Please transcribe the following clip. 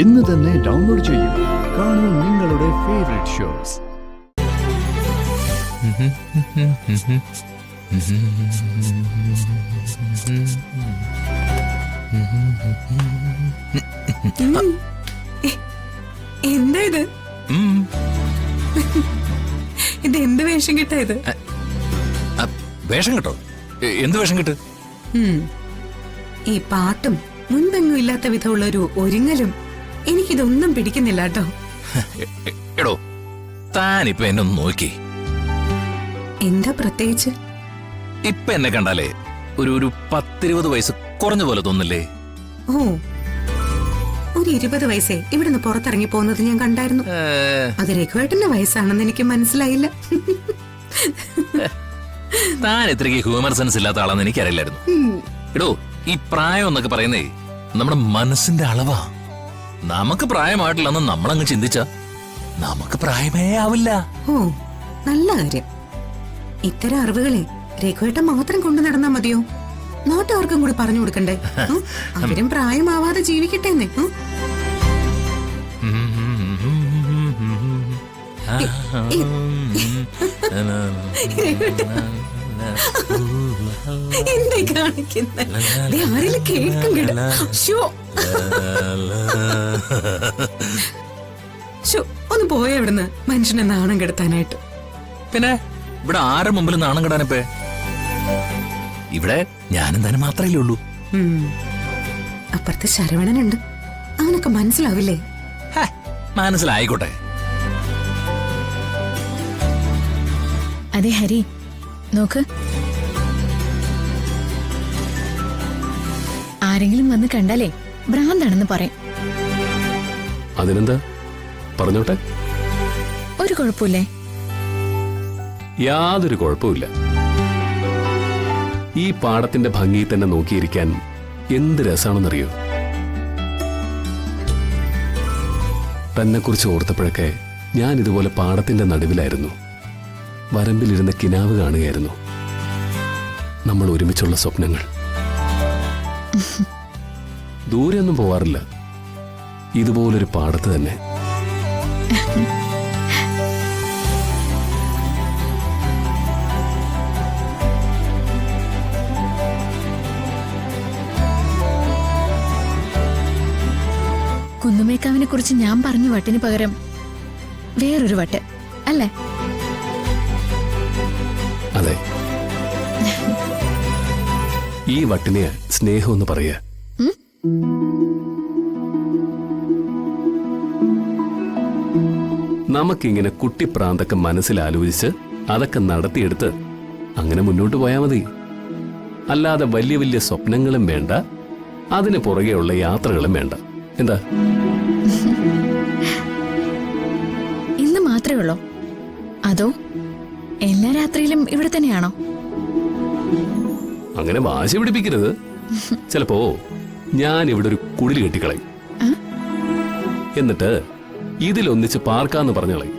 ഇന്ന് തന്നെ ഡൗൺലോഡ് ചെയ്യൂ. കാണൂ നിങ്ങളുടെ ഫേവറേറ്റ് ഷോസ്. എന്താ ഇത്? ഇത് എന്ത് വേഷം കിട്ടാ ഇത്? വേഷം കിട്ടോ? എന്ത് വേഷം കിട്ട്? ഈ പാട്ടും മുൻപെങ്ങും ഇല്ലാത്ത വിധമുള്ള ഒരു ഒരുങ്ങലും എനിക്കിതൊന്നും പിടിക്കുന്നില്ല കേട്ടോ. എടോ, താനിപ്പൊ എന്നെ ഒന്ന് നോക്കി. എന്താ പ്രത്യേകിച്ച്? ഇപ്പൊ എന്നെ കണ്ടാലേ ഒരു 10-20 വയസ്സ് കുറഞ്ഞ പോലെ തോന്നില്ലേ? ഓ, ഒരു 20 വയസ്സേ ഇവിടുന്ന് പുറത്തിറങ്ങി പോകുന്നത് ഞാൻ കണ്ടായിരുന്നു. അത് രഘുവേട്ടന്റെ വയസ്സാണെന്ന് എനിക്ക് മനസ്സിലായില്ല. താൻ ഇത്രയ്ക്ക് ഹ്യൂമർ സെൻസ് ഇല്ലാത്ത ആളാന്ന് എനിക്കറിയില്ലായിരുന്നു. എടോ, ഈ പ്രായം എന്നൊക്കെ പറയുന്നേ നമ്മുടെ മനസ്സിന്റെ അളവാ. നമുക്ക് പ്രായമായിട്ടില്ലെന്ന് നമ്മളങ്ങ് ചിന്തിച്ച നമുക്ക് പ്രായമേ ആവില്ല. ഓ, നല്ല കാര്യം. ഇത്തരം അറിവുകളെ രഘുവേട്ടൻ മാത്രം കൊണ്ടു നടന്നാ മതിയോ? നാട്ടുകാർക്കും കൂടി പറഞ്ഞു കൊടുക്കണ്ടേ? അവരും പ്രായമാവാതെ ജീവിക്കട്ടെ എന്നേ. എന്തേ കാണിക്കുന്ന? ആരെങ്കിലും കേൾക്കും കേട്ടോ. ഒന്ന് പോയ ഇവിടുന്ന് മനുഷ്യനെ നാണം കെടുത്താനായിട്ട്. പിന്നെ ഇവിടെ ആരുടെ മുമ്പിൽ നാണം കെടാനിപ്പേ? ഇവിടെ ഞാനും തന്നെ മാത്രമല്ലേ ഉള്ളൂ. അപ്പുറത്ത് ശരവണനുണ്ട്. അവനൊക്കെ മനസ്സിലാവില്ലേ? മനസ്സിലായിക്കോട്ടെ. അതെ ഹരി, നോക്ക്, ആരെങ്കിലും വന്ന് കണ്ടാലേ ഭ്രാന്താണെന്ന് പറയും. അതിനെന്താ, പറഞ്ഞോട്ടെ. ഒരു കുഴപ്പമില്ലേ? യാതൊരു കുഴപ്പമില്ല. ഈ പാടത്തിന്റെ ഭംഗി തന്നെ നോക്കിയിരിക്കാൻ എന്ത് രസാണെന്നറിയോ? തന്നെക്കുറിച്ച് ഓർത്തപ്പോഴൊക്കെ ഞാൻ ഇതുപോലെ പാടത്തിന്റെ നടുവിലായിരുന്നു. വരമ്പിലിരുന്ന കിനാവ് കാണുകയായിരുന്നു. നമ്മൾ ഒരുമിച്ചുള്ള സ്വപ്നങ്ങൾ. ദൂരെയൊന്നും പോവാറില്ല, ഇതുപോലൊരു പാടത്ത് തന്നെ. കുന്നുമേക്കാവിനെ കുറിച്ച് ഞാൻ പറഞ്ഞ വട്ടിന് പകരം വേറൊരു വട്ട് അല്ലേ? അതെ, ഈ വട്ടിനെ സ്നേഹം എന്ന് പറയാ. നമുക്കിങ്ങനെ കുട്ടിപ്രാന്തൊക്കെ മനസ്സിലാലോചിച്ച് അതൊക്കെ നടത്തിയെടുത്ത് അങ്ങനെ മുന്നോട്ട് പോയാൽ മതി. അല്ലാതെ വലിയ വലിയ സ്വപ്നങ്ങളും വേണ്ട, അതിന് പുറകെയുള്ള യാത്രകളും വേണ്ട. എന്താ? ഇന്ന് മാത്രമേ ഉള്ളോ, അതോ എല്ലാ രാത്രിയിലും ഇവിടെ തന്നെയാണോ? അങ്ങനെ വാശി പിടിപ്പിക്കരുത്. ചിലപ്പോ ഞാൻ ഇവിടെ ഒരു കുടിൽ കെട്ടിക്കളയും, എന്നിട്ട് ഇതിലൊന്നിച്ച് പാർക്കാന്ന് പറഞ്ഞളയും.